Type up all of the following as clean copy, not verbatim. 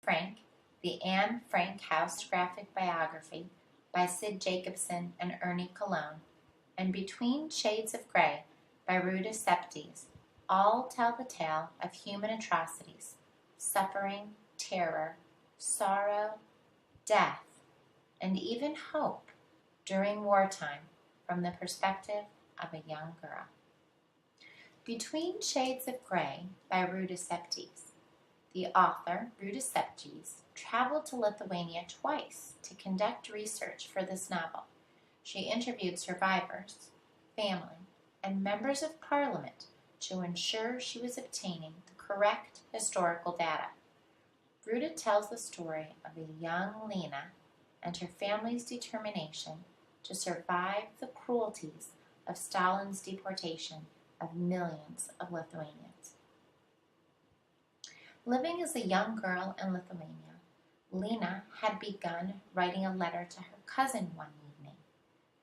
Frank, the Anne Frank House graphic biography by Sid Jacobsen and Ernie Cologne, and Between Shades of Grey by Ruta Sepetys all tell the tale of human atrocities, suffering, terror, sorrow, death, and even hope during wartime from the perspective of a young girl. Between Shades of Grey by Ruta Sepetys. The author, Ruta Sepetys, traveled to Lithuania twice to conduct research for this novel. She interviewed survivors, family, and members of parliament to ensure she was obtaining the correct historical data. Ruta tells the story of a young Lena and her family's determination to survive the cruelties of Stalin's deportation of millions of Lithuanians. Living as a young girl in Lithuania, Lena had begun writing a letter to her cousin one evening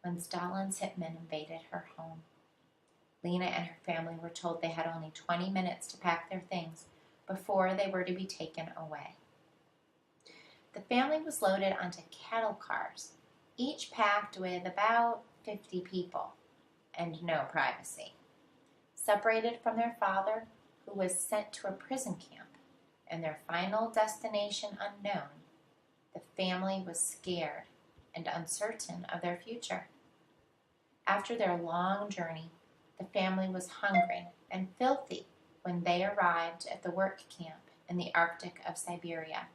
when Stalin's hitmen invaded her home. Lena and her family were told they had only 20 minutes to pack their things before they were to be taken away. The family was loaded onto cattle cars, each packed with about 50 people, and no privacy. Separated from their father, who was sent to a prison camp, and their final destination unknown, the family was scared and uncertain of their future. After their long journey, the family was hungry and filthy when they arrived at the work camp in the Arctic of Siberia.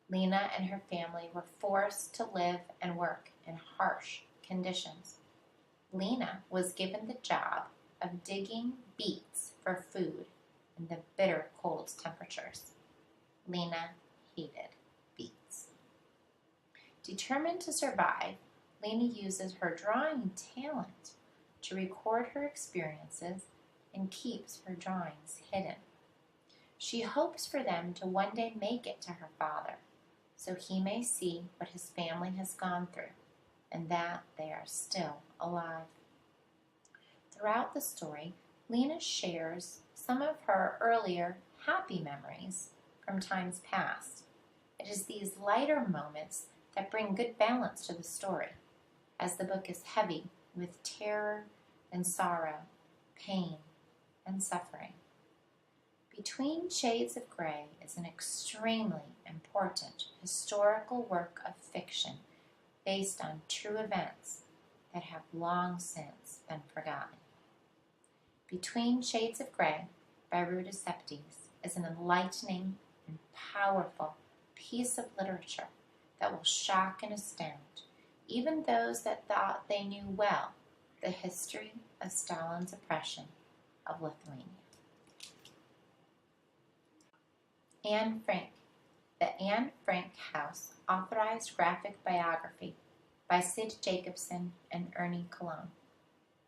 Lena and her family were forced to live and work in harsh conditions. Lena was given the job of digging beets for food in the bitter cold temperatures. Lena hated beets. Determined to survive, Lena uses her drawing talent to record her experiences and keeps her drawings hidden. She hopes for them to one day make it to her father, so he may see what his family has gone through and that they are still alive. Throughout the story, Lena shares some of her earlier happy memories from times past. It is these lighter moments that bring good balance to the story, as the book is heavy with terror and sorrow, pain and suffering. Between Shades of Grey is an extremely important historical work of fiction based on true events that have long since been forgotten. Between Shades of Grey by Ruta Sepetys is an enlightening and powerful piece of literature that will shock and astound even those that thought they knew well the history of Stalin's oppression of Lithuania. Anne Frank, the Anne Frank House authorized graphic biography by Sid Jacobsen and Ernie Cologne.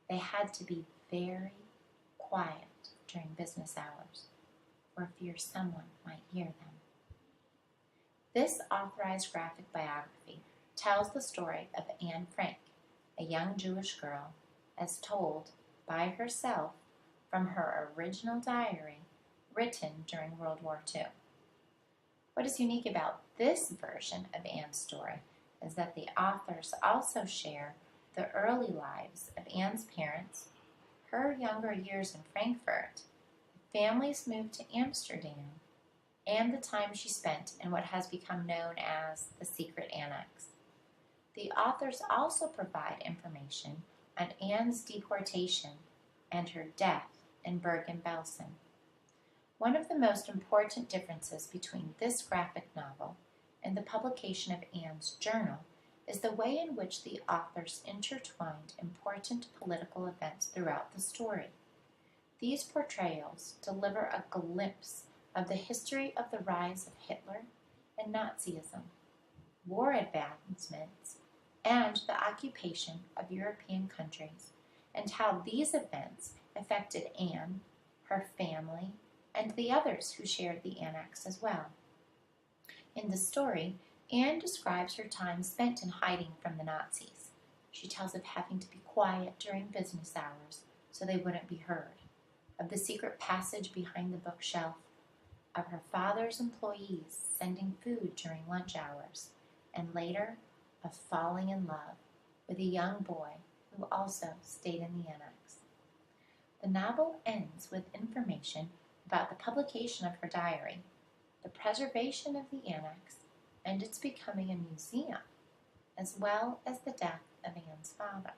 They had to be very quiet during business hours for fear someone might hear them. This authorized graphic biography tells the story of Anne Frank, a young Jewish girl, as told by herself from her original diary written during World War II. What is unique about this version of Anne's story is that the authors also share the early lives of Anne's parents, her younger years in Frankfurt, the family's move to Amsterdam, and the time she spent in what has become known as the Secret Annex. The authors also provide information on Anne's deportation and her death in Bergen-Belsen. One of the most important differences between this graphic novel and the publication of Anne's journal is the way in which the authors intertwined important political events throughout the story. These portrayals deliver a glimpse of the history of the rise of Hitler and Nazism, war advancements, and the occupation of European countries, and how these events affected Anne, her family, and the others who shared the annex as well. In the story, Anne describes her time spent in hiding from the Nazis. She tells of having to be quiet during business hours so they wouldn't be heard, of the secret passage behind the bookshelf, of her father's employees sending food during lunch hours, and later of falling in love with a young boy who also stayed in the annex. The novel ends with information about the publication of her diary, the preservation of the annex, and its becoming a museum, as well as the death of Anne's father.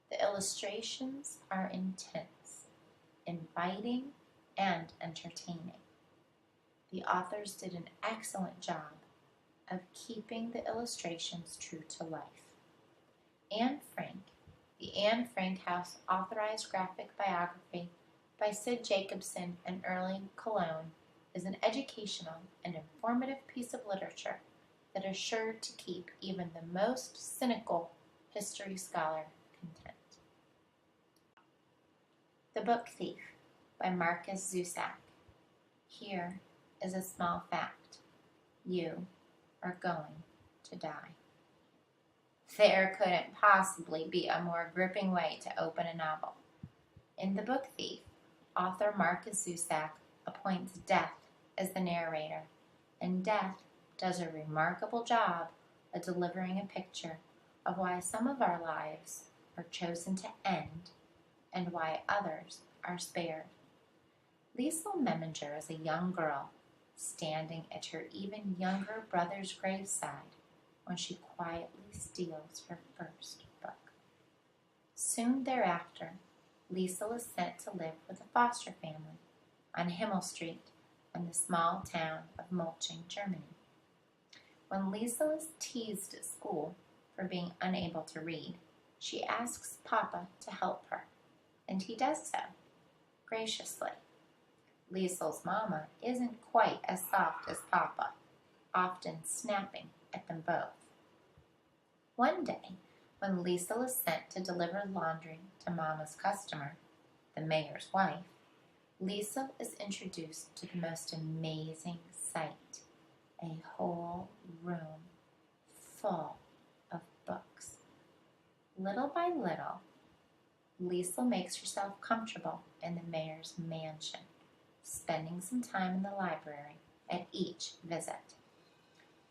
The illustrations are intense, inviting, and entertaining. The authors did an excellent job of keeping the illustrations true to life. Anne Frank, the Anne Frank House Authorized Graphic Biography by Sid Jacobsen and Ernie Cologne, is an educational and informative piece of literature that is sure to keep even the most cynical history scholar content. The Book Thief by Markus Zusak. Here is a small fact. You are going to die. There couldn't possibly be a more gripping way to open a novel. In The Book Thief, author Markus Zusak appoints Death as the narrator, and Death does a remarkable job of delivering a picture of why some of our lives are chosen to end and why others are spared. Liesl Meminger is a young girl standing at her even younger brother's graveside when she quietly steals her first book. Soon thereafter, Liesl is sent to live with a foster family on Himmel Street in the small town of Mulching, Germany. When Liesl is teased at school for being unable to read, she asks Papa to help her, and he does so, graciously. Liesl's mama isn't quite as soft as Papa, often snapping at them both. One day, when Liesl is sent to deliver laundry to Mama's customer, the mayor's wife, Liesl is introduced to the most amazing sight, a whole room full of books. Little by little, Liesl makes herself comfortable in the mayor's mansion, spending some time in the library at each visit.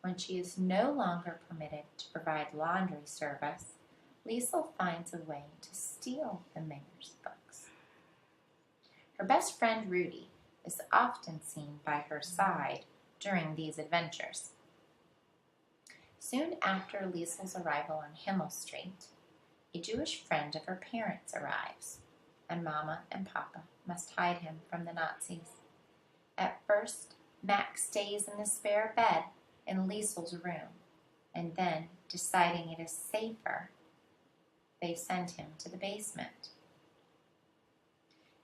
When she is no longer permitted to provide laundry service, Liesl finds a way to steal the mayor's books. Her best friend Rudy is often seen by her side during these adventures. Soon after Liesl's arrival on Himmel Street, a Jewish friend of her parents arrives, and Mama and Papa must hide him from the Nazis. At first, Max stays in the spare bed in Liesl's room, and then, deciding it is safer, they send him to the basement.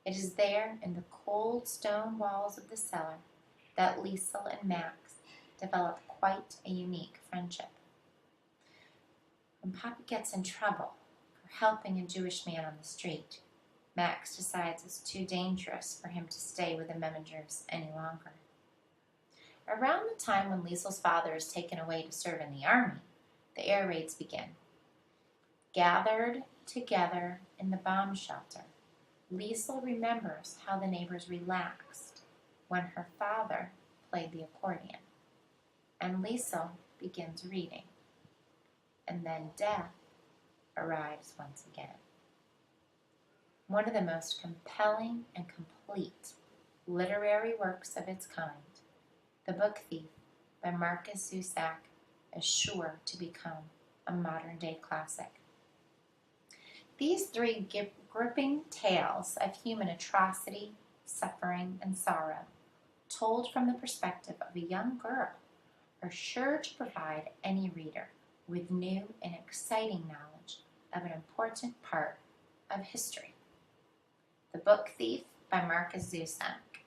It is there, in the cold stone walls of the cellar, that Liesl and Max develop quite a unique friendship. When Papa gets in trouble for helping a Jewish man on the street, Max decides it's too dangerous for him to stay with the Memingers any longer. Around the time when Liesl's father is taken away to serve in the army, the air raids begin. Gathered together in the bomb shelter, Liesl remembers how the neighbors relaxed when her father played the accordion, and Liesl begins reading. And then death arrives once again. One of the most compelling and complete literary works of its kind, The Book Thief by Markus Zusak, is sure to become a modern-day classic. These three gripping tales of human atrocity, suffering, and sorrow, told from the perspective of a young girl, are sure to provide any reader with new and exciting knowledge of an important part of history. The Book Thief by Markus Zusak,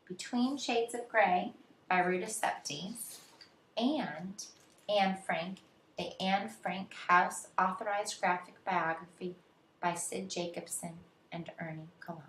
Between Shades of Grey by Ruta Sepetys, and Anne Frank, the Anne Frank House Authorized Graphic Biography by Sid Jacobsen and Ernie Cologne.